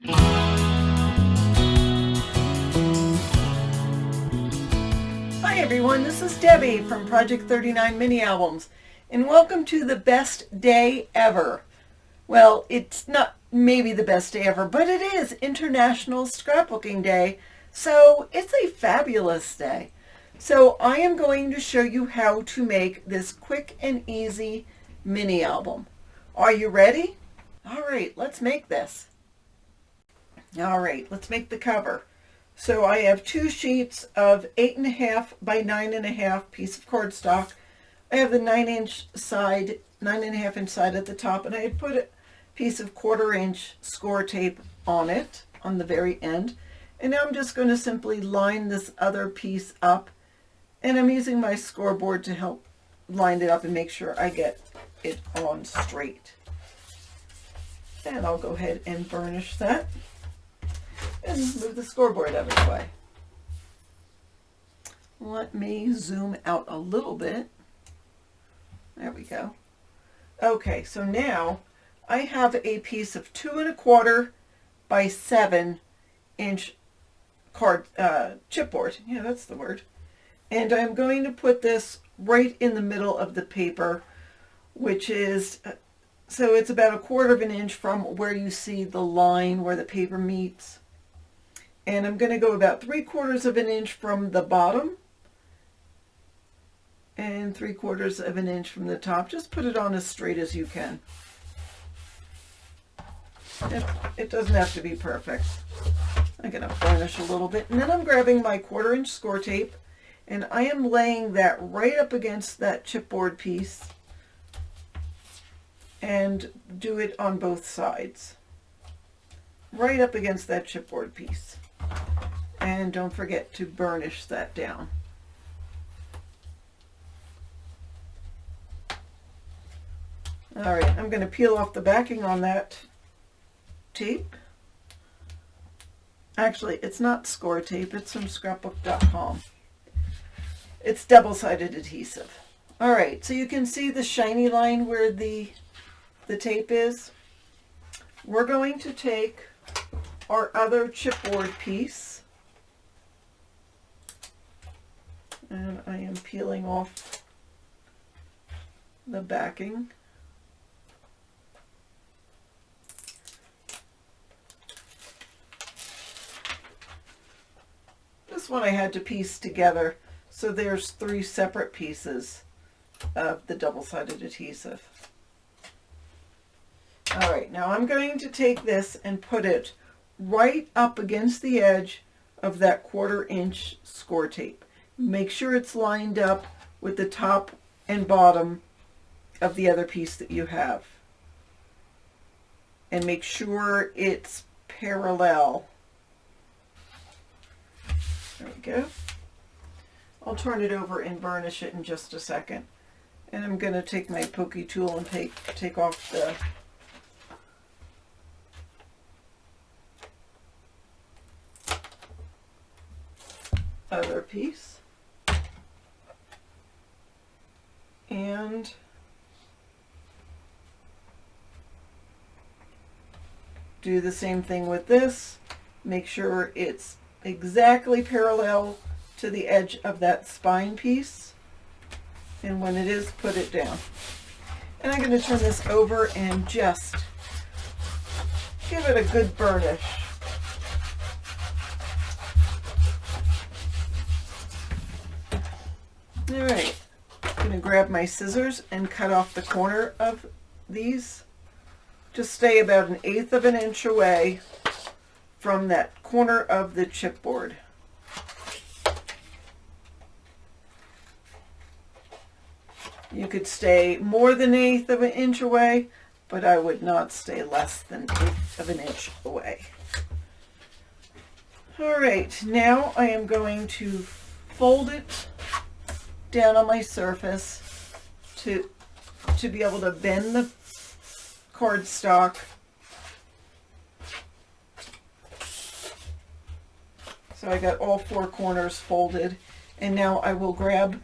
Hi everyone, this is Debbie from Project 39 Mini Albums, and welcome to the best day ever. Well, it's not maybe the best day ever, but it is International Scrapbooking Day, so it's a fabulous day. So I am going to show you how to make this quick and easy mini album. Are you ready? All right, let's make this. All right, let's make the cover. So I have 2 sheets of 8.5 by 9.5 piece of cardstock. I have the 9-inch side, 9.5-inch side at the top, and I had put a piece of 1/4-inch score tape on it on the very end. And now I'm just going to simply line this other piece up, and I'm using my scoreboard to help line it up and make sure I get it on straight. And I'll go ahead and burnish that and move the scoreboard out of the way. Let me zoom out a little bit. There we go. Okay, so now I have a piece of 2.25 by 7-inch card chipboard. Yeah, that's the word. And I'm going to put this right in the middle of the paper, which is so it's about 1/4 inch from where you see the line where the paper meets. And I'm going to go about 3/4 inch from the bottom and 3/4 inch from the top. Just put it on as straight as you can. It doesn't have to be perfect. I'm going to burnish a little bit, and then I'm grabbing my 1/4-inch score tape, and I am laying that right up against that chipboard piece, and do it on both sides. Right up against that chipboard piece. And don't forget to burnish that down. All right, I'm going to peel off the backing on that tape. Actually, it's not score tape, it's from scrapbook.com. It's double-sided adhesive. All right, so you can see the shiny line where the tape is. We're going to take our other chipboard piece, and I am peeling off the backing. This one I had to piece together, so there's 3 separate pieces of the double-sided adhesive. All right, now I'm going to take this and put it right up against the edge of that 1/4-inch score tape. Make sure it's lined up with the top and bottom of the other piece that you have. And make sure it's parallel. There we go. I'll turn it over and burnish it in just a second. And I'm going to take my pokey tool and take off the other piece, and do the same thing with this. Make sure it's exactly parallel to the edge of that spine piece, and when it is, put it down. And I'm going to turn this over and just give it a good burnish. All right, I'm going to grab my scissors and cut off the corner of these. Just stay about 1/8 inch away from that corner of the chipboard. You could stay more than 1/8 inch away, but I would not stay less than 1/8 inch away. All right, now I am going to fold it down on my surface to be able to bend the cardstock. So I got all 4 corners folded, and now I will grab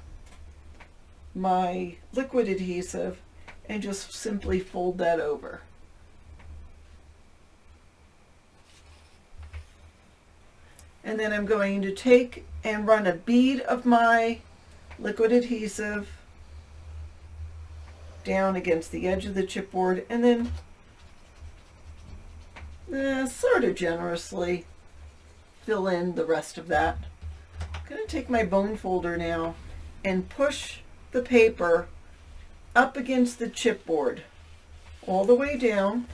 my liquid adhesive and just simply fold that over. And then I'm going to take and run a bead of my liquid adhesive down against the edge of the chipboard, and then sort of generously fill in the rest of that. I'm going to take my bone folder now and push the paper up against the chipboard all the way down.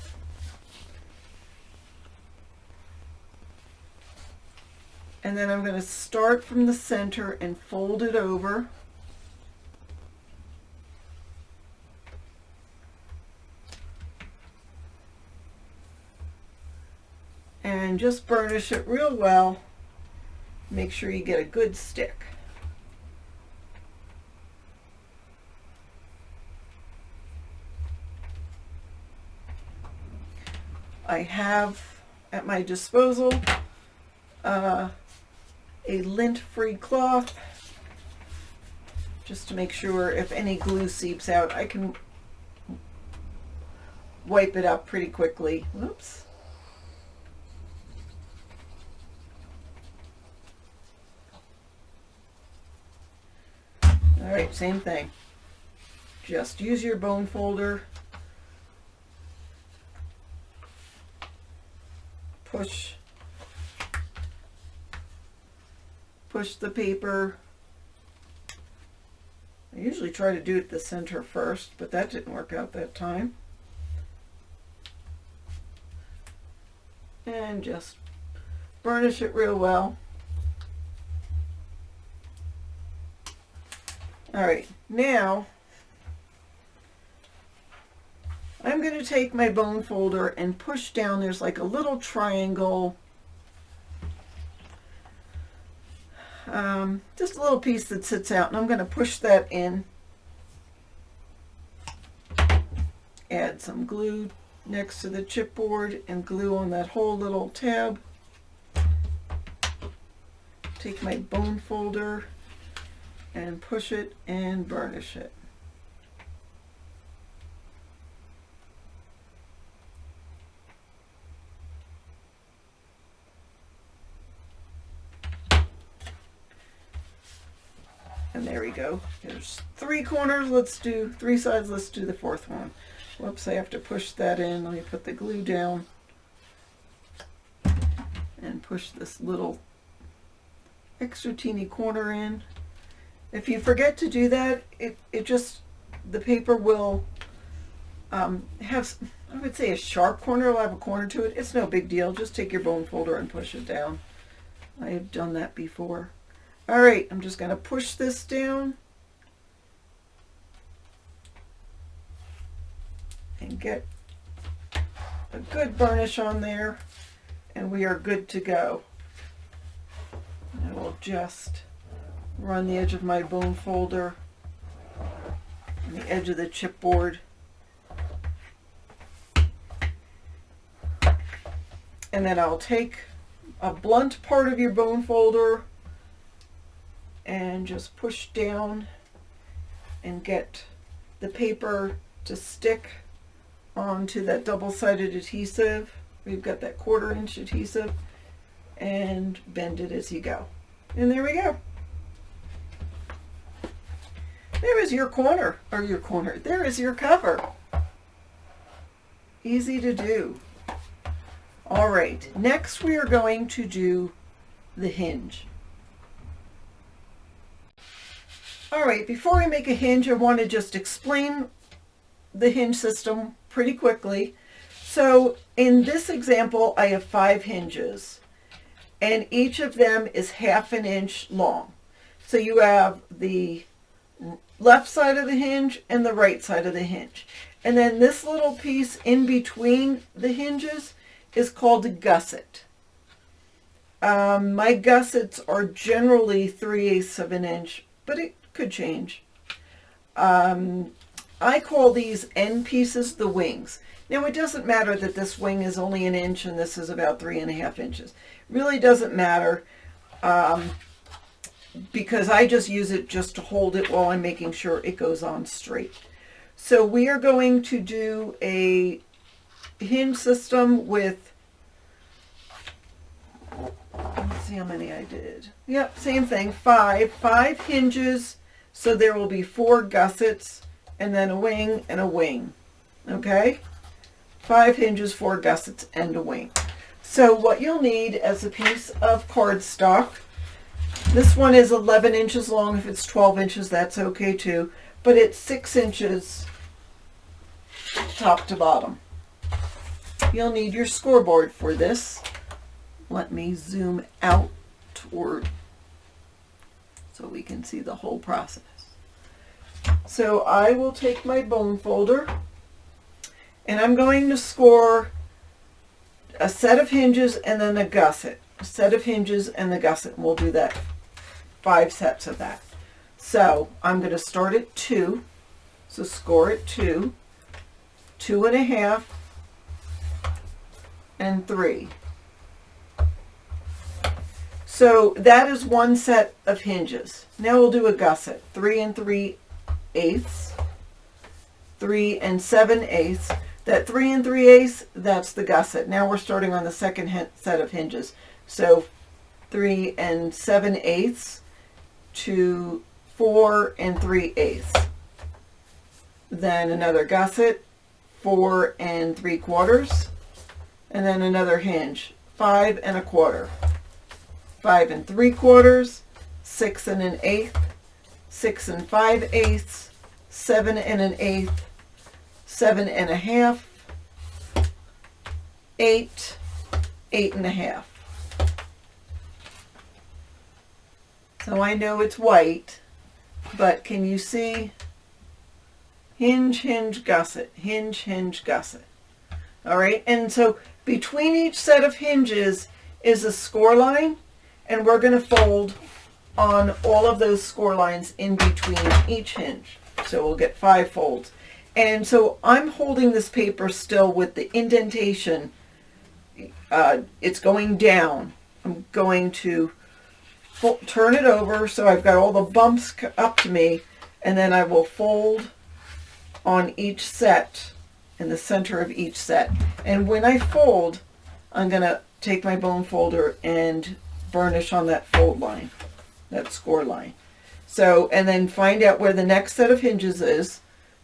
And then I'm going to start from the center and fold it over. And just burnish it real well. Make sure you get a good stick. I have at my disposal a lint-free cloth, just to make sure if any glue seeps out, I can wipe it up pretty quickly. Whoops. All right, same thing. Just use your bone folder. Push the paper. I usually try to do it the center first, but that didn't work out that time. And just burnish it real well. All right, now I'm going to take my bone folder and push down. There's like a little triangle, just a little piece that sits out, and I'm going to push that in. Add some glue next to the chipboard and glue on that whole little tab. Take my bone folder and push it and burnish it. And there we go. There's 3 corners. Let's do 3 sides. Let's do the 4th one. Whoops, I have to push that in. Let me put the glue down and push this little extra teeny corner in. If you forget to do that, the paper will have, I would say, a sharp corner. It'll have a corner to it. It's no big deal. Just take your bone folder and push it down. I have done that before. All right, I'm just going to push this down and get a good burnish on there, and we are good to go. I will just run the edge of my bone folder on the edge of the chipboard, and then I'll take a blunt part of your bone folder and just push down and get the paper to stick onto that double-sided adhesive. We've got that 1/4 inch adhesive, and bend it as you go. And there we go. There is your corner, or your corner. There is your cover. Easy to do. All right, next we are going to do the hinge. All right, before we make a hinge, I want to just explain the hinge system pretty quickly. So in this example, I have 5 hinges, and each of them is 1/2 inch long. So you have the left side of the hinge and the right side of the hinge. And then this little piece in between the hinges is called a gusset. My gussets are generally 3/8 of an inch, but it could change. I call these end pieces the wings. Now it doesn't matter that this wing is only 1 inch and this is about 3.5 inches. Really doesn't matter, because I just use it just to hold it while I'm making sure it goes on straight. So we are going to do a hinge system with, let's see, see how many I did. Yep, same thing, 5 hinges, so there will be 4 gussets, and then a wing and a wing, okay? 5 hinges, 4 gussets, and a wing. So what you'll need as a piece of cardstock, this one is 11 inches long. If it's 12 inches, that's okay too, but it's 6 inches top to bottom. You'll need your scoreboard for this. Let me zoom out toward so we can see the whole process. So I will take my bone folder and I'm going to score a set of hinges and then a gusset. A set of hinges and the gusset. We'll do that 5 sets of that. So I'm going to start at 2. So score at 2, 2.5, and 3. So that is 1 set of hinges. Now we'll do a gusset. 3 3/8, 3 7/8. That 3 3/8, that's the gusset. Now we're starting on the second set of hinges. So 3 7/8 to 4 3/8. Then another gusset, 4 3/4, and then another hinge, 5 1/4, 5 3/4, 6 1/8, 6 5/8, 7 1/8, 7 1/2, 8, 8 1/2. So I know it's white, but can you see? Hinge, hinge, gusset, hinge, hinge, gusset. All right, and so between each set of hinges is a score line, and we're going to fold on all of those score lines in between each hinge. So we'll get 5 folds. And so I'm holding this paper still with the indentation. It's going down. I'm going to turn it over so I've got all the bumps up to me, and then I will fold on each set, in the center of each set. And when I fold, I'm going to take my bone folder and burnish on that fold line, that score line. So, and then find out where the next set of hinges is.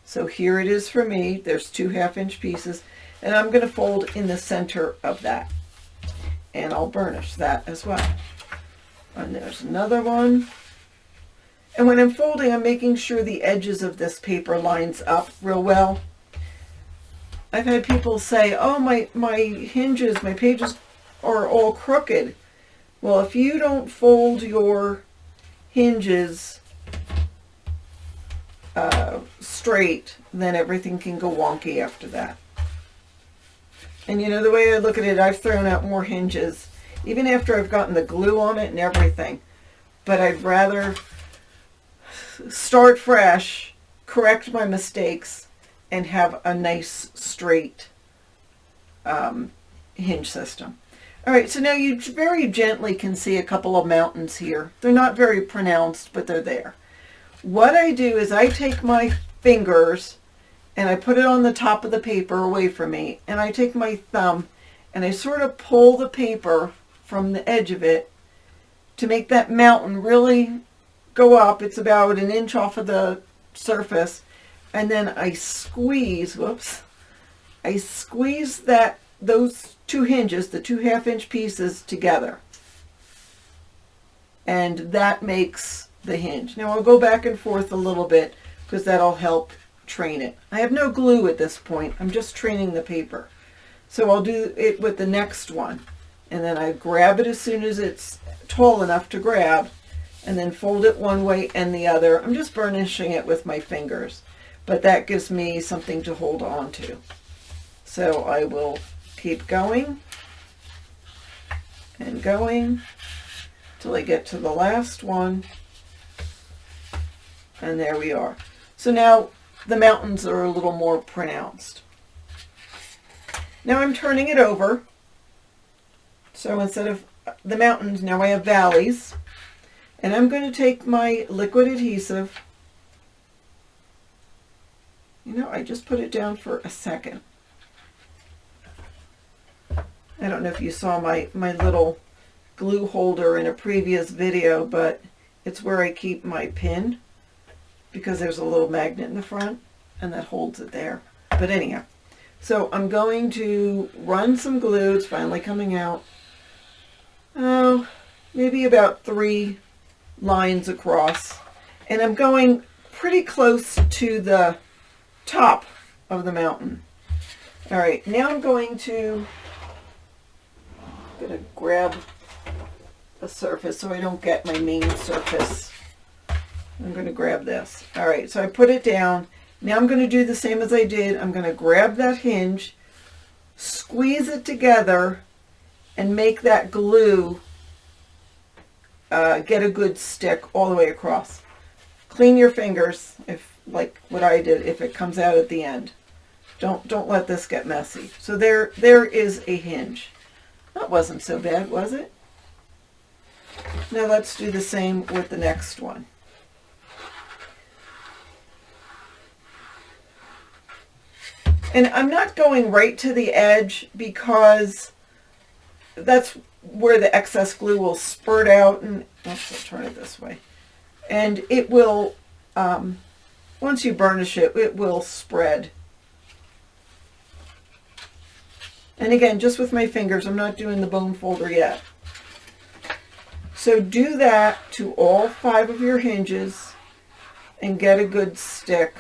So here it is for me. There's 2 1/2-inch pieces, and I'm going to fold in the center of that. And I'll burnish that as well. And there's another one. And when I'm folding, I'm making sure the edges of this paper lines up real well. I've had people say, oh, my hinges, my pages are all crooked. Well, if you don't fold your hinges straight, then everything can go wonky after that. And you know, the way I look at it, I've thrown out more hinges, even after I've gotten the glue on it and everything. But I'd rather start fresh, correct my mistakes, and have a nice straight hinge system. All right, so now you very gently can see a couple of mountains here. They're not very pronounced, but they're there. What I do is I take my fingers and I put it on the top of the paper away from me, and I take my thumb and I sort of pull the paper from the edge of it to make that mountain really go up. It's about 1 inch off of the surface, and then I squeeze, I squeeze those 2 hinges, the 2 1/2-inch pieces together, and that makes the hinge. Now I'll go back and forth a little bit because that'll help train it. I have no glue at this point. I'm just training the paper. So I'll do it with the next one, and then I grab it as soon as it's tall enough to grab, and then fold it one way and the other. I'm just burnishing it with my fingers, but that gives me something to hold on to. So I will keep going and going till I get to the last one, and there we are. So now the mountains are a little more pronounced. Now I'm turning it over. So instead of the mountains, now I have valleys. And I'm going to take my liquid adhesive. You know, I just put it down for a second. I don't know if you saw my little glue holder in a previous video, but it's where I keep my pin because there's a little magnet in the front and that holds it there. But anyhow, so I'm going to run some glue. It's finally coming out. Oh, maybe about 3 lines across. And I'm going pretty close to the top of the mountain. All right, now I'm going to grab a surface so I don't get my main surface. I'm going to grab this. All right, so I put it down. Now I'm going to do the same as I did. I'm going to grab that hinge, squeeze it together, and make that glue get a good stick all the way across. Clean your fingers, if like what I did, if it comes out at the end. Don't let this get messy. So there is a hinge. That wasn't so bad, was it? Now let's do the same with the next one. And I'm not going right to the edge because that's where the excess glue will spurt out, and let's turn it this way. And it will, once you burnish it, it will spread. And again, just with my fingers, I'm not doing the bone folder yet. So do that to all 5 of your hinges and get a good stick.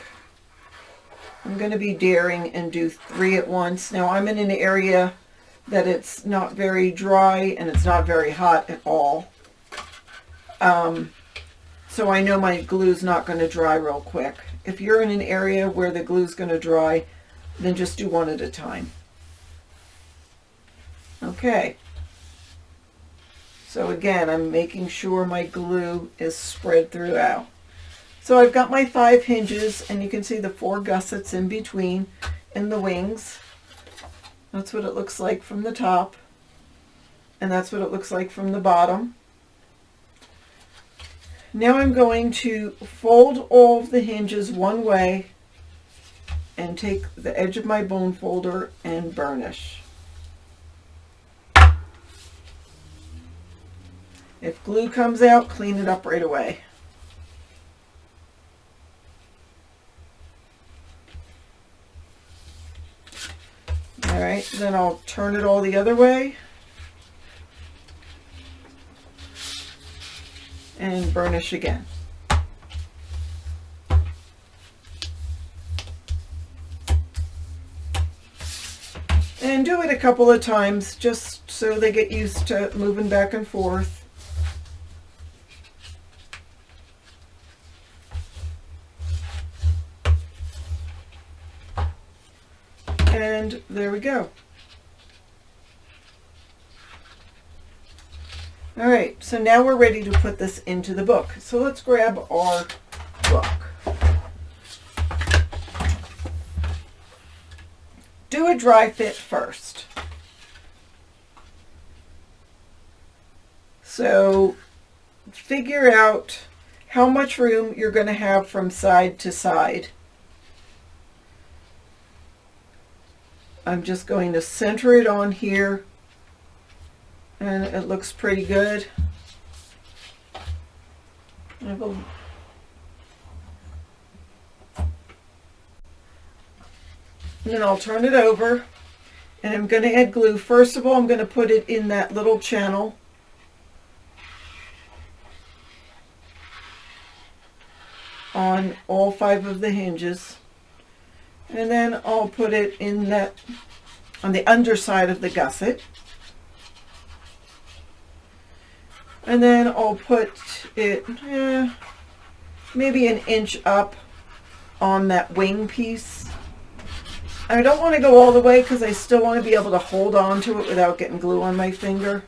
I'm going to be daring and do 3 at once. Now I'm in an area that it's not very dry and it's not very hot at all. So I know my glue's not going to dry real quick. If you're in an area where the glue's going to dry, then just do 1 at a time. Okay. So again, I'm making sure my glue is spread throughout. So I've got my 5 hinges, and you can see the 4 gussets in between and the wings. That's what it looks like from the top, and that's what it looks like from the bottom. Now I'm going to fold all of the hinges one way and take the edge of my bone folder and burnish. If glue comes out, clean it up right away. All right, then I'll turn it all the other way and burnish again. And do it a couple of times just so they get used to moving back and forth. And there we go. All right, so now we're ready to put this into the book. So let's grab our book. Do a dry fit first. So figure out how much room you're going to have from side to side. I'm just going to center it on here, and it looks pretty good. And then I'll turn it over, and I'm going to add glue. First of all, I'm going to put it in that little channel. On all 5 of the hinges. And then I'll put it in that, on the underside of the gusset. And then I'll put it maybe an inch up on that wing piece. I don't want to go all the way because I still want to be able to hold on to it without getting glue on my finger.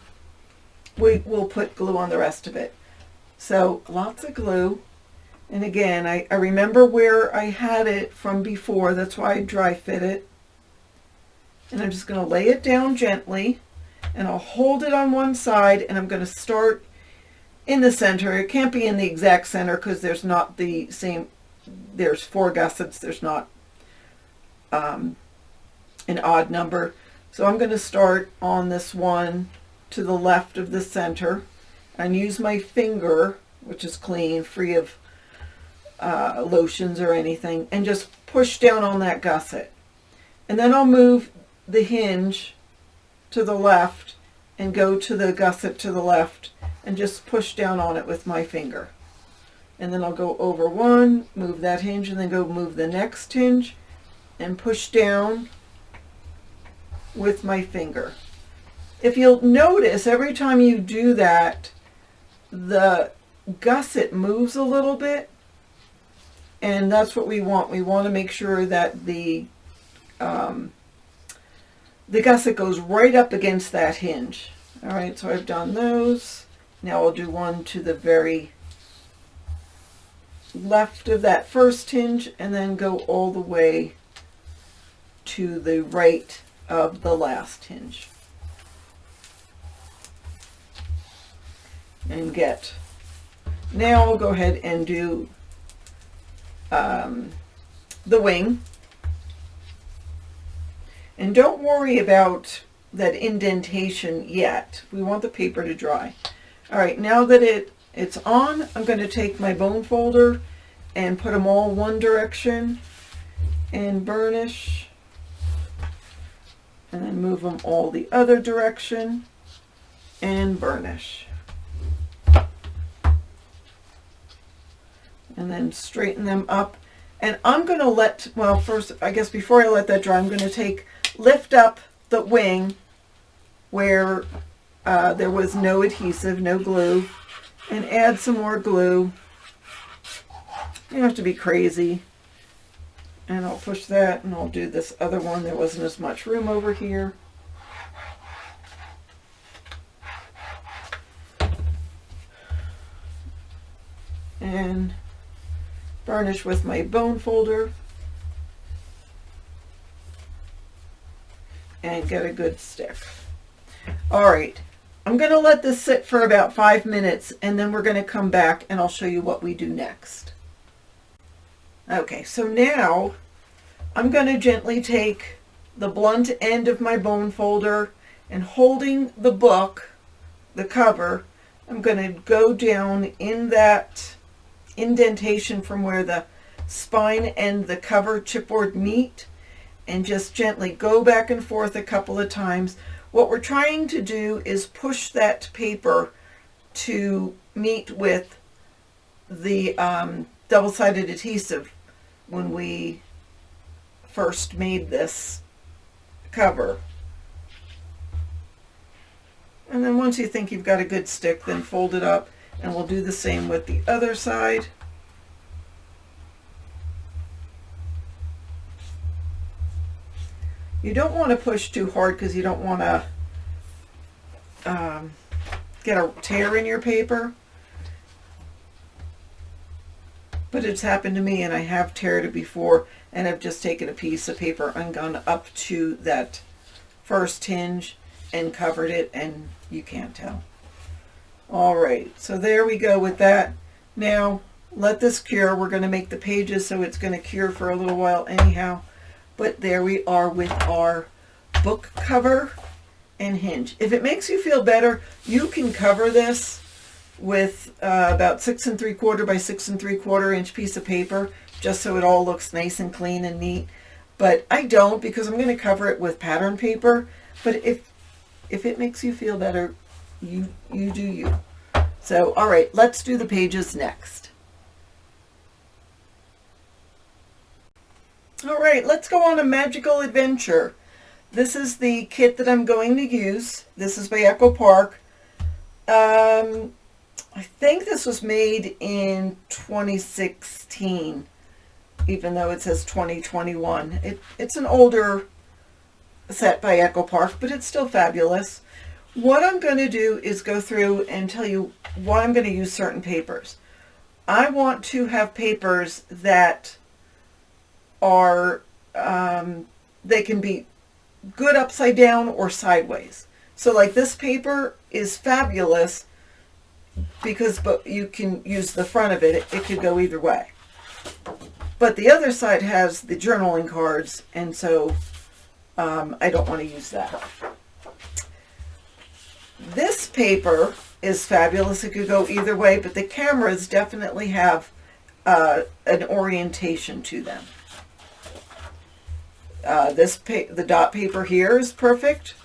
We'll put glue on the rest of it. So lots of glue. And again, I remember where I had it from before. That's why I dry fit it. And I'm just going to lay it down gently. And I'll hold it on one side. And I'm going to start in the center. It can't be in the exact center because there's not the same. There's 4 gussets. There's not an odd number. So I'm going to start on this one to the left of the center and use my finger, which is clean, free of lotions or anything, and just push down on that gusset. And then I'll move the hinge to the left and go to the gusset to the left and just push down on it with my finger. And then I'll go over one, move that hinge, and then go move the next hinge and push down with my finger. If you'll notice, every time you do that, the gusset moves a little bit, and that's what we want. We want to make sure that the gusset goes right up against that hinge. All right, so I've done those. Now I'll do one to the very left of that first hinge and then go all the way to the right of the last hinge. And get. Now I'll go ahead and do the wing. And don't worry about that indentation yet. We want the paper to dry. All right, now that it's on, I'm going to take my bone folder and put them all one direction and burnish, and then move them all the other direction and burnish. And then straighten them up. And I'm going to well, first, I guess before I let that dry, I'm going to lift up the wing where there was no adhesive, no glue, and add some more glue. You don't have to be crazy. And I'll push that, and I'll do this other one. There wasn't as much room over here. And burnish with my bone folder and get a good stick. All right, I'm going to let this sit for about 5 minutes, and then we're going to come back and I'll show you what we do next. Okay, so now I'm going to gently take the blunt end of my bone folder, and holding the book, the cover, I'm going to go down in that indentation from where the spine and the cover chipboard meet, and just gently go back and forth a couple of times. What we're trying to do is push that paper to meet with the double-sided adhesive when we first made this cover. And then once you think you've got a good stick, then fold it up, and we'll do the same with the other side. You don't want to push too hard because you don't want to get a tear in your paper. But it's happened to me, and I have teared it before, and I've just taken a piece of paper and gone up to that first hinge and covered it, and you can't tell. All right, so there we go with that. Now let this cure. We're going to make the pages, so it's going to cure for a little while anyhow. But there we are with our book cover and hinge. If it makes you feel better, you can cover this with about 6 3/4 by 6 3/4 inch piece of paper, just so it all looks nice and clean and neat. But I don't, because I'm going to cover it with pattern paper. But if it makes you feel better, you do you. So, all right, let's do the pages next. All right, let's go on a magical adventure. This is the kit that I'm going to use. This is by Echo Park. I think this was made in 2016, even though it says 2021. It's an older set by Echo Park, but it's still fabulous. What I'm going to do is go through and tell you why I'm going to use certain papers. I want to have papers that are, they can be good upside down or sideways. So like this paper is fabulous because you can use the front of it. It could go either way. But the other side has the journaling cards, and so I don't want to use that. This paper is fabulous. It could go either way, but the cameras definitely have an orientation to them. The dot paper here is perfect,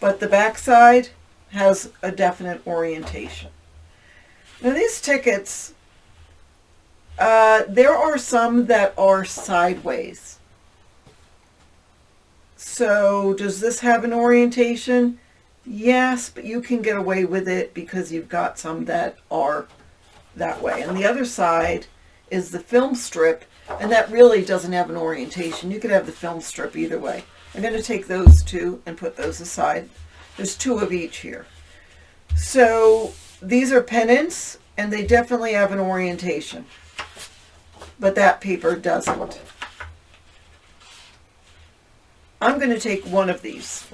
but the back side has a definite orientation. Now these tickets, there are some that are sideways. So does this have an orientation? Yes, but you can get away with it because you've got some that are that way. And the other side is the film strip, and that really doesn't have an orientation. You could have the film strip either way. I'm going to take those two and put those aside. There's two of each here. So these are pennants, and they definitely have an orientation, but that paper doesn't. I'm going to take one of these.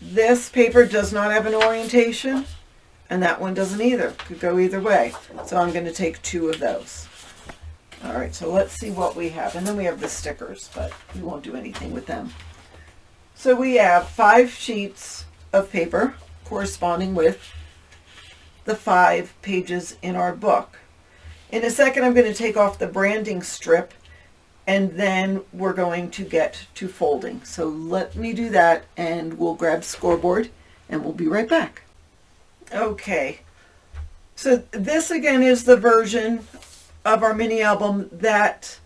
This paper does not have an orientation, and that one doesn't either. Could go either way. So I'm going to take two of those. All right, so let's see what we have. And then we have the stickers, but we won't do anything with them. So we have 5 sheets of paper corresponding with the 5 pages in our book. In a second, I'm going to take off the branding strip, and then we're going to get to folding. So let me do that, and we'll grab scoreboard, and we'll be right back. Okay, so this again is the version of our mini album that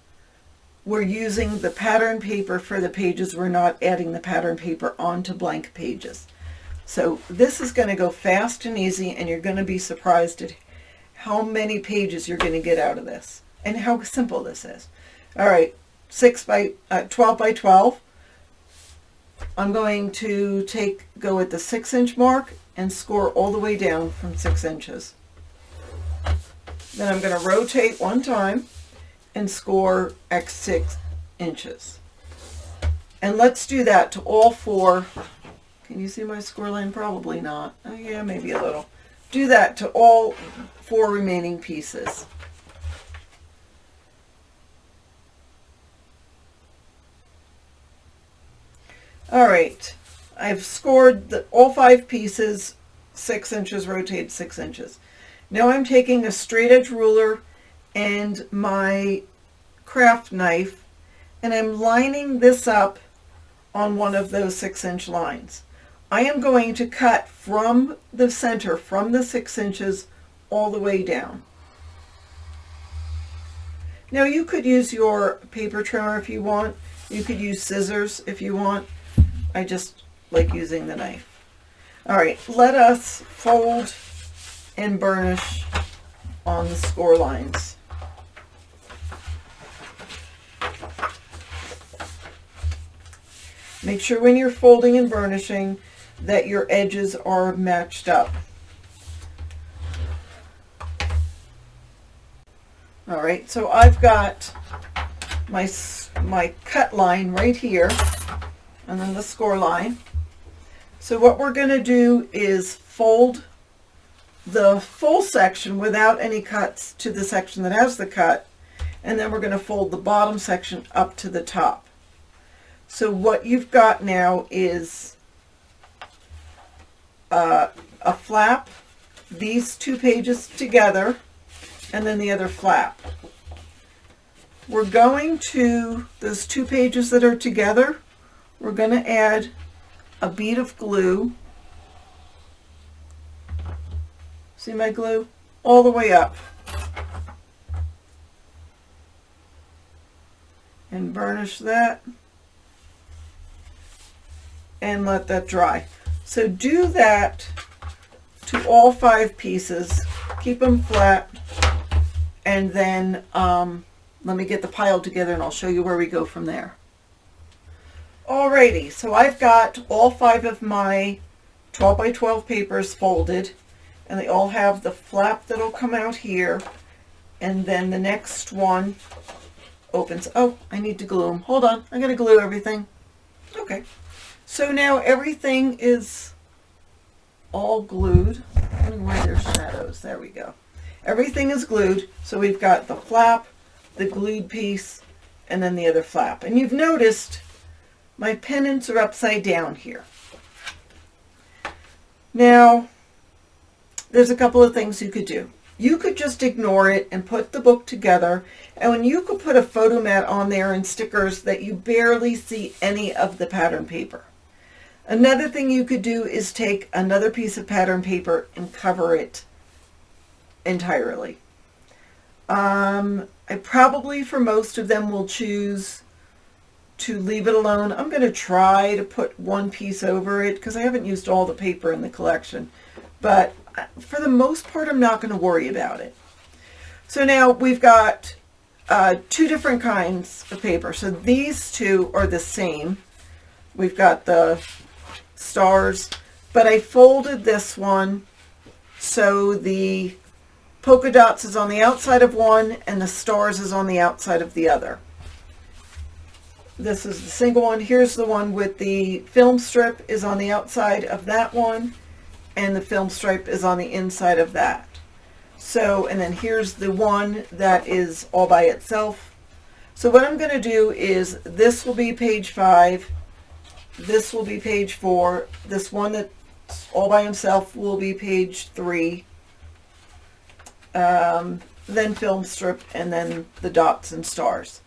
we're using the pattern paper for the pages. We're not adding the pattern paper onto blank pages. So this is going to go fast and easy, and you're going to be surprised at how many pages you're going to get out of this and how simple this is. All right, 12 by 12. I'm going to go at the 6-inch mark and score all the way down from 6 inches. Then I'm going to rotate one time and score at 6 inches. And let's do that to all 4. Can you see my score line? Probably not. Oh yeah, maybe a little. Do that to all 4 remaining pieces. All right, I've scored all 5 pieces, 6 inches, rotated 6 inches. Now I'm taking a straight edge ruler and my craft knife, and I'm lining this up on one of those 6-inch lines. I am going to cut from the center, from the 6 inches, all the way down. Now you could use your paper trimmer if you want. You could use scissors if you want. I just like using the knife. All right, let us fold and burnish on the score lines. Make sure when you're folding and burnishing that your edges are matched up. All right, so I've got my cut line right here, and then the score line. So what we're going to do is fold the full section without any cuts to the section that has the cut, and then we're going to fold the bottom section up to the top. So what you've got now is a flap, these 2 pages together, and then the other flap. We're going to, those 2 pages that are together, we're going to add a bead of glue. See my glue? All the way up. And burnish that. And let that dry. So do that to all 5 pieces. Keep them flat. And then let me get the pile together and I'll show you where we go from there. Alrighty, so I've got all 5 of my 12 by 12 papers folded, and they all have the flap that'll come out here, and then the next one opens. Oh, I need to glue them. Hold on, I'm going to glue everything. Okay, so now everything is all glued. I don't know why there's shadows. There we go. Everything is glued, so we've got the flap, the glued piece, and then the other flap. And you've noticed my pennants are upside down here. Now, there's a couple of things you could do. You could just ignore it and put the book together, and you could put a photo mat on there and stickers that you barely see any of the pattern paper. Another thing you could do is take another piece of pattern paper and cover it entirely. I probably, for most of them, will choose to leave it alone. I'm going to try to put one piece over it because I haven't used all the paper in the collection. But for the most part, I'm not going to worry about it. So now we've got two different kinds of paper. So these two are the same. We've got the stars, but I folded this one so the polka dots is on the outside of one and the stars is on the outside of the other. This is the single one. Here's the one with the film strip is on the outside of that one, and the film stripe is on the inside of that. So, and then here's the one that is all by itself. So what I'm going to do is this will be page 5, this will be page 4, this one that's all by himself will be page 3, then film strip, and then the dots and stars.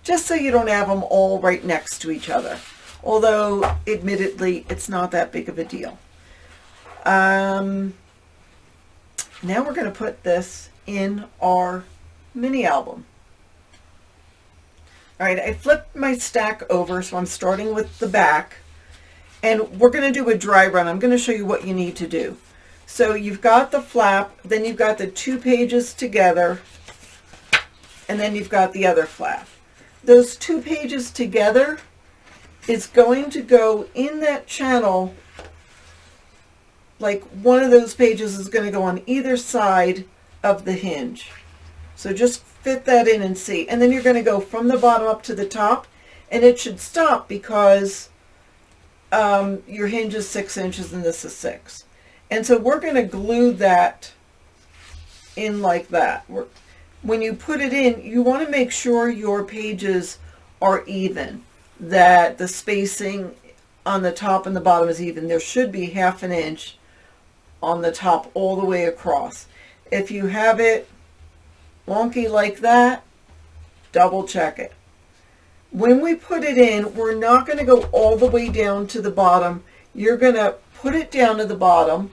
Just so you don't have them all right next to each other. Although, admittedly, it's not that big of a deal. Now we're going to put this in our mini album. Alright, I flipped my stack over, so I'm starting with the back. And we're going to do a dry run. I'm going to show you what you need to do. So you've got the flap, then you've got the 2 pages together, and then you've got the other flap. Those 2 pages together is going to go in that channel, like one of those pages is going to go on either side of the hinge. So just fit that in and see. And then you're going to go from the bottom up to the top, and it should stop because your hinge is 6 inches and this is 6. And so we're going to glue that in like that. When you put it in, you want to make sure your pages are even, that the spacing on the top and the bottom is even. There should be 1/2 inch on the top all the way across. If you have it wonky like that, double check it. When we put it in, we're not going to go all the way down to the bottom. You're going to put it down to the bottom,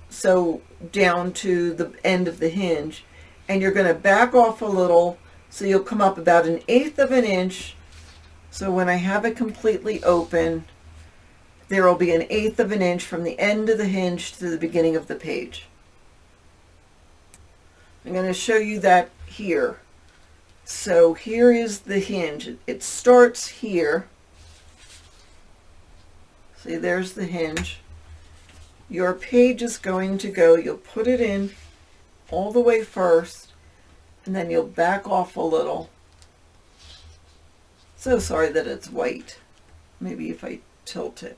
so down to the end of the hinge, and you're going to back off a little, so you'll come up about 1/8 of an inch. So when I have it completely open, there will be 1/8 of an inch from the end of the hinge to the beginning of the page. I'm going to show you that here. So here is the hinge. It starts here. See, there's the hinge. Your page is going to go, you'll put it in all the way first, and then you'll back off a little. So sorry that it's white. Maybe if I tilt it.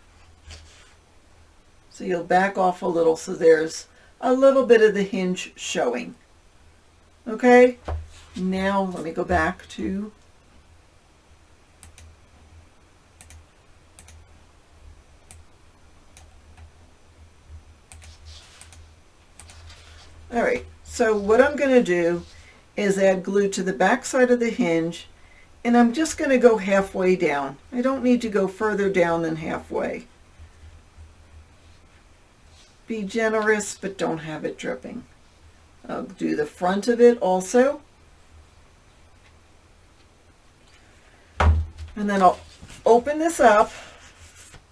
So you'll back off a little so there's a little bit of the hinge showing. Okay? Now let me go back to Alright, so what I'm going to do is add glue to the back side of the hinge, and I'm just going to go halfway down. I don't need to go further down than halfway. Be generous, but don't have it dripping. I'll do the front of it also. And then I'll open this up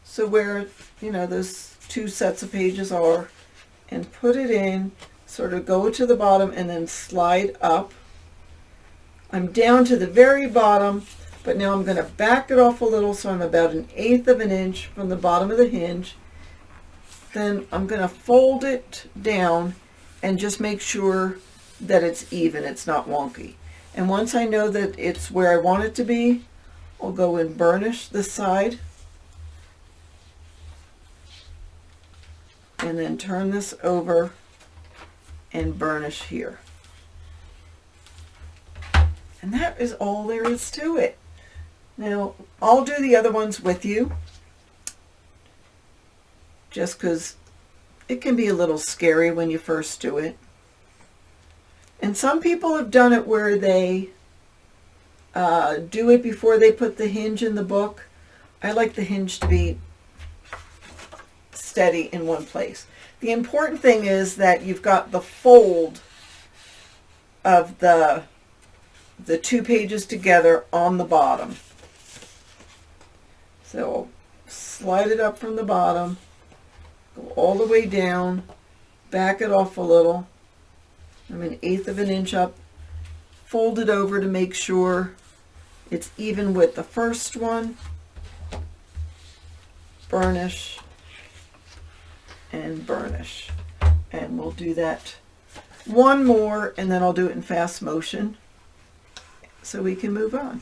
so where, those 2 sets of pages are, and put it in, sort of go to the bottom and then slide up. I'm down to the very bottom, but now I'm going to back it off a little, so I'm about 1/8 of an inch from the bottom of the hinge. Then I'm going to fold it down and just make sure that it's even, it's not wonky. And once I know that it's where I want it to be, I'll go and burnish this side, and then turn this over and burnish here. And that is all there is to it. Now, I'll do the other ones with you, just because It can be a little scary when you first do it. And some people have done it where they do it before they put the hinge in the book. I like the hinge to be steady in one place. The important thing is that you've got the fold of the 2 pages together on the bottom. So slide it up from the bottom, go all the way down, back it off a little. I'm 1/8 of an inch up, fold it over to make sure it's even with the first one, burnish and burnish. And we'll do that one more, and then I'll do it in fast motion so we can move on.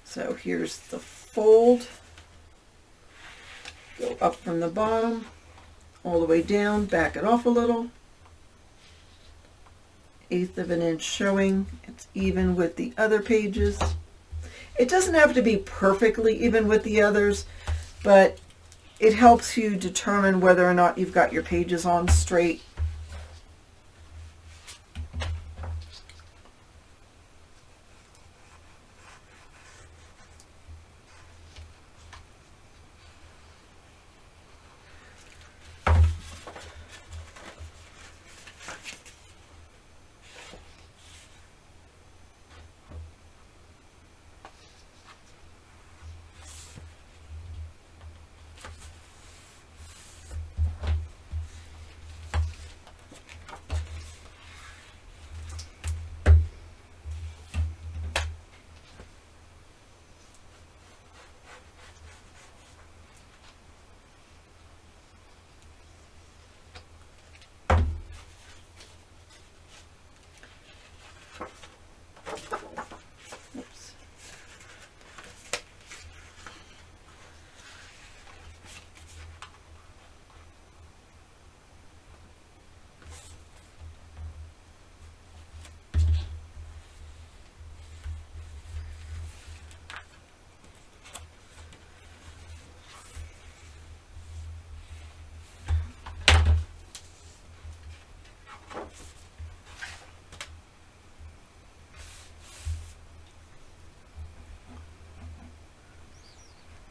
So here's the fold. Go up from the bottom, all the way down, back it off a little. 1/8 of an inch showing. It's even with the other pages. It doesn't have to be perfectly even with the others, but it helps you determine whether or not you've got your pages on straight.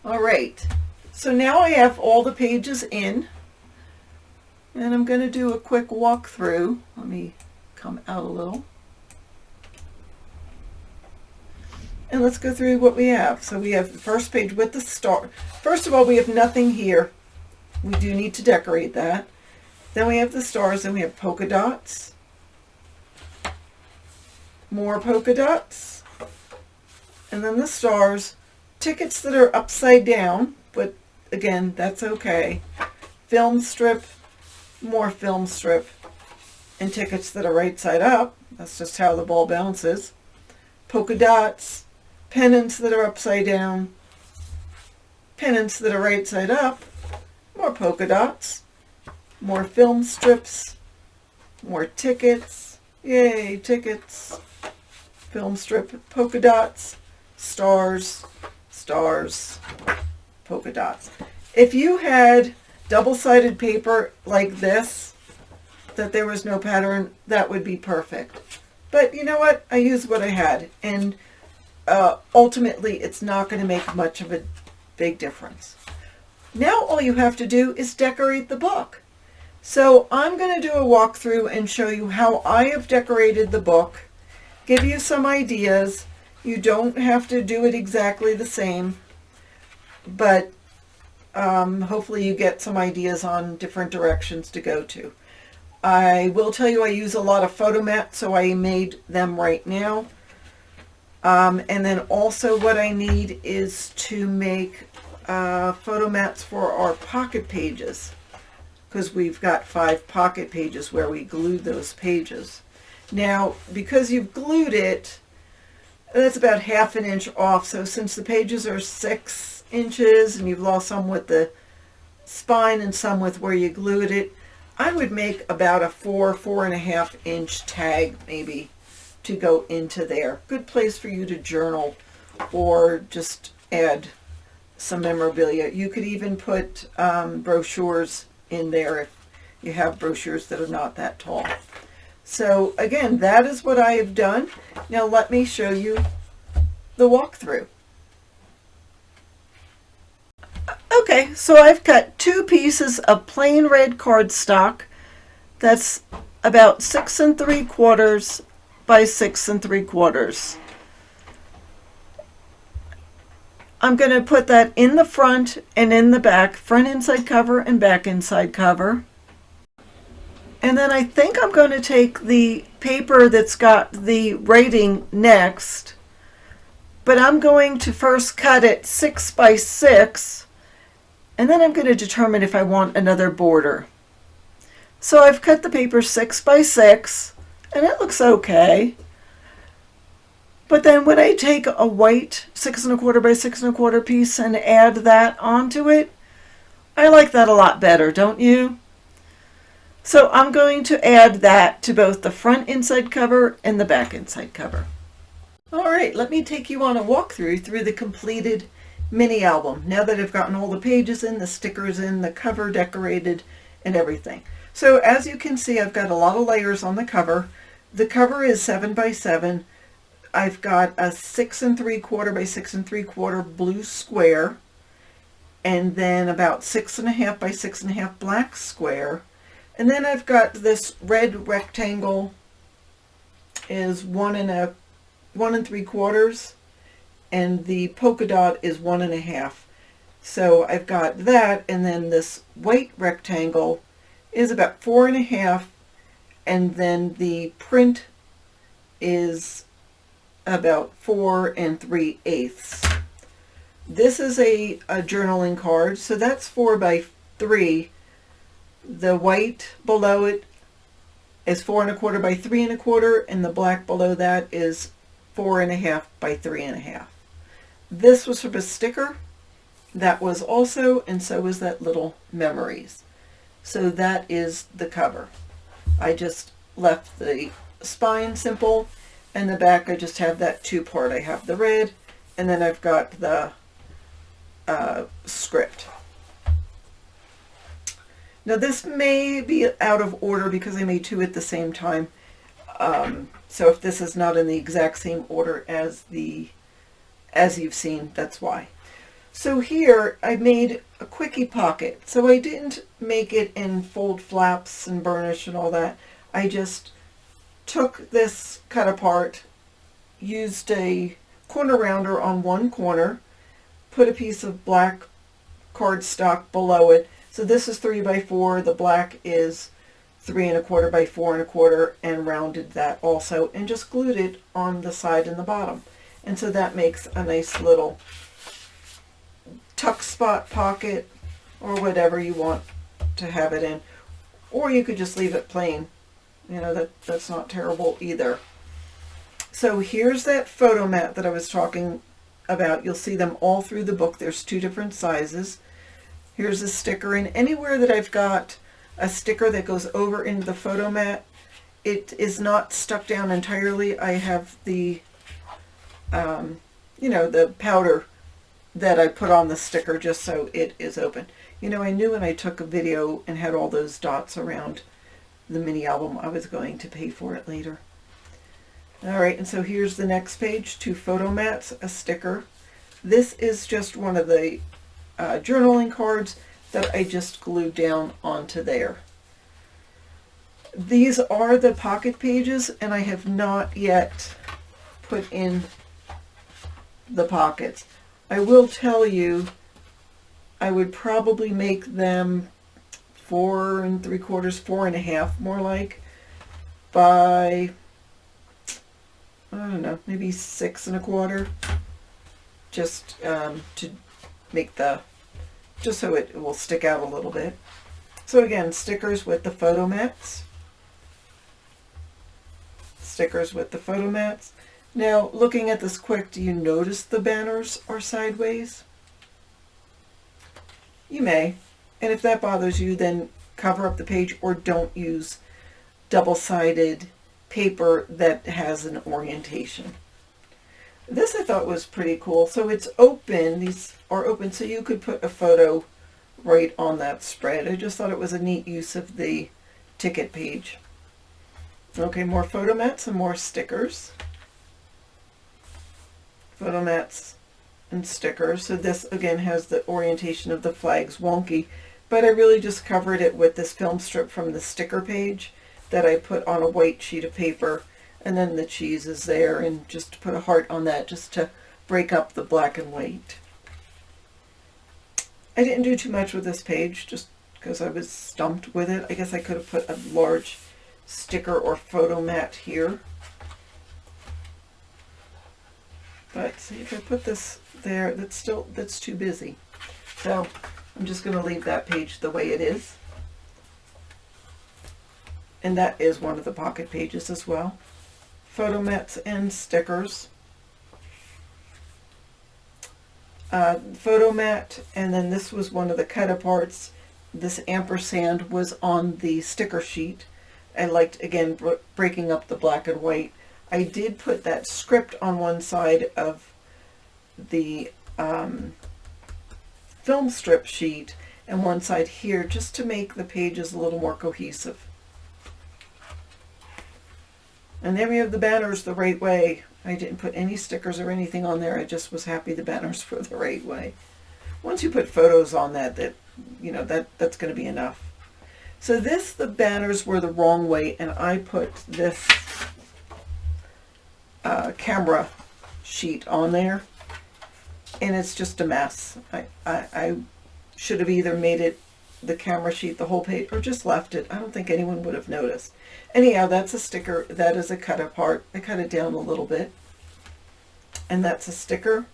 All right, so now I have all the pages in, and I'm going to do a quick walkthrough. Let me come out a little. And let's go through what we have. So we have the first page with the star. First of all, we have nothing here. We do need to decorate that. Then we have the stars, and we have polka dots. More polka dots. And then the stars. Tickets that are upside down, but again, that's okay. Film strip, more film strip, and tickets that are right side up. That's just how the ball bounces. Polka dots, pennants that are upside down, pennants that are right side up, more polka dots, more film strips, more tickets. Yay, tickets. Film strip, polka dots, stars, stars, polka dots. If you had double-sided paper like this, that there was no pattern, that would be perfect. But you know what? I used what I had, and ultimately it's not going to make much of a big difference. Now all you have to do is decorate the book. So I'm going to do a walkthrough and show you how I have decorated the book, give you some ideas. You don't have to do it exactly the same, but hopefully you get some ideas on different directions to go to. I will tell you I use a lot of photo mats, so I made them right now. And then also what I need is to make photo mats for our pocket pages, because we've got 5 pocket pages where we glued those pages. Now, because you've glued it, that's about 1/2 inch off. So since the pages are 6 inches and you've lost some with the spine and some with where you glued it, I would make about a 4.5 inch tag maybe to go into there. Good place for you to journal or just add some memorabilia. You could even put brochures in there if you have brochures that are not that tall. So again, that is what I have done. Now let me show you the walkthrough. Okay, so I've cut 2 pieces of plain red cardstock. That's about 6 3/4 by 6 3/4. I'm going to put that in the front and in the back, front inside cover and back inside cover. And then I think I'm going to take the paper that's got the writing next, but I'm going to first cut it 6 by 6, and then I'm going to determine if I want another border. So I've cut the paper 6 by 6, and it looks okay. But then when I take a white 6 1/4 by 6 1/4 piece and add that onto it, I like that a lot better, don't you? So I'm going to add that to both the front inside cover and the back inside cover. All right, let me take you on a walkthrough through the completed mini album. Now that I've gotten all the pages in, the stickers in, the cover decorated, and everything. So as you can see, I've got a lot of layers on the cover. The cover is 7 by 7. I've got a 6 3/4 by 6 3/4 blue square, and then about 6 1/2 by 6 1/2 black square. And then I've got this red rectangle is 1 3/4, and the polka dot is 1 1/2. So I've got that, and then this white rectangle is about 4 1/2, and then the print is about 4 3/8. This is a journaling card, so that's 4 by 3. The white below it is 4 1/4 by 3 1/4, and the black below that is 4 1/2 by 3 1/2. This was from a sticker. That was also, and so was that little memories. So that is the cover. I just left the spine simple, and the back I just have that 2-part. I have the red, and then I've got the script. Now this may be out of order because I made 2 at the same time. So if this is not in the exact same order as you've seen, that's why. So here I made a quickie pocket. So I didn't make it in fold flaps and burnish and all that. I just took this cut apart, used a corner rounder on one corner, put a piece of black cardstock below it. So this is 3 by 4, the black is 3 1/4 by 4 1/4, and rounded that also, and just glued it on the side and the bottom. And so that makes a nice little tuck spot pocket, or whatever you want to have it in. Or you could just leave it plain. You know, that's not terrible either. So here's that photo mat that I was talking about. You'll see them all through the book. There's 2 different sizes. Here's a sticker, and anywhere that I've got a sticker that goes over into the photo mat, it is not stuck down entirely. I have the, the powder that I put on the sticker just so it is open. You know, I knew when I took a video and had all those dots around the mini album, I was going to pay for it later. All right, and so here's the next page, 2 photo mats, a sticker. This is just one of the journaling cards that I just glued down onto there. These are the pocket pages, and I have not yet put in the pockets. I will tell you, I would probably make them 4 3/4, 4 1/2, more like, by, I don't know, maybe 6 1/4, just to make just so it will stick out a little bit. So again, stickers with the photo mats. Stickers with the photo mats. Now, looking at this quick, do you notice the banners are sideways? You may. And if that bothers you, then cover up the page, or don't use double-sided paper that has an orientation. This I thought was pretty cool. So it's open, these are open, so you could put a photo right on that spread. I just thought it was a neat use of the ticket page. Okay, more photo mats and more stickers. Photo mats and stickers. So this again has the orientation of the flags, wonky, but I really just covered it with this film strip from the sticker page that I put on a white sheet of paper, and then the cheese is there, and just put a heart on that just to break up the black and white. I didn't do too much with this page just because I was stumped with it. I guess I could have put a large sticker or photo mat here. But see, if I put this there, that's too busy. So I'm just going to leave that page the way it is. And that is one of the pocket pages as well. Photo mats and stickers. Photo mat, and then this was one of the cut aparts. This ampersand was on the sticker sheet. I liked, again, breaking up the black and white. I did put that script on one side of the film strip sheet and one side here, just to make the pages a little more cohesive. And then we have the banners the right way. I didn't put any stickers or anything on there. I just was happy the banners were the right way. Once you put photos on that, that's going to be enough. So the banners were the wrong way, and I put this camera sheet on there, and it's just a mess. I should have either made it the camera sheet the whole page or just left it. I don't think anyone would have noticed. Anyhow, that's a sticker. That is a cut apart. I cut it down a little bit, and that's a sticker.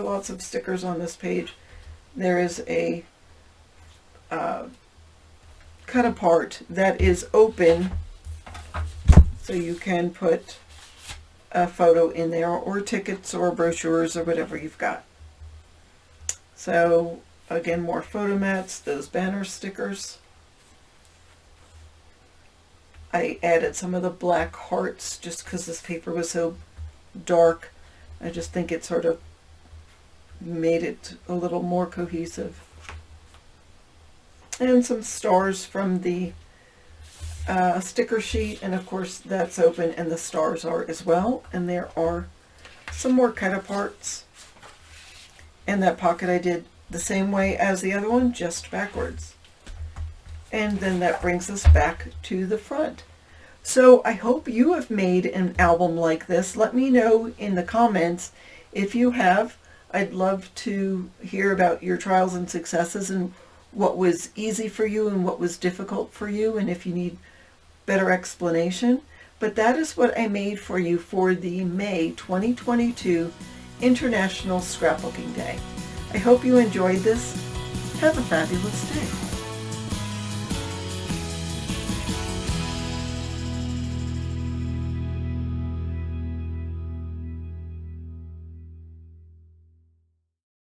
Lots of stickers on this page. There is a cut apart that is open, so you can put a photo in there, or tickets or brochures or whatever you've got. So again, more photo mats, those banner stickers. I added some of the black hearts just because this paper was so dark. I just think it sort of made it a little more cohesive. And some stars from the sticker sheet, and of course that's open and the stars are as well. And there are some more cut aparts. And that pocket I did the same way as the other one, just backwards. And then that brings us back to the front. So I hope you have made an album like this. Let me know in the comments if you have. I'd love to hear about your trials and successes, and what was easy for you and what was difficult for you, and if you need better explanation. But that is what I made for you for the May 2022 International Scrapbooking Day. I hope you enjoyed this. Have a fabulous day.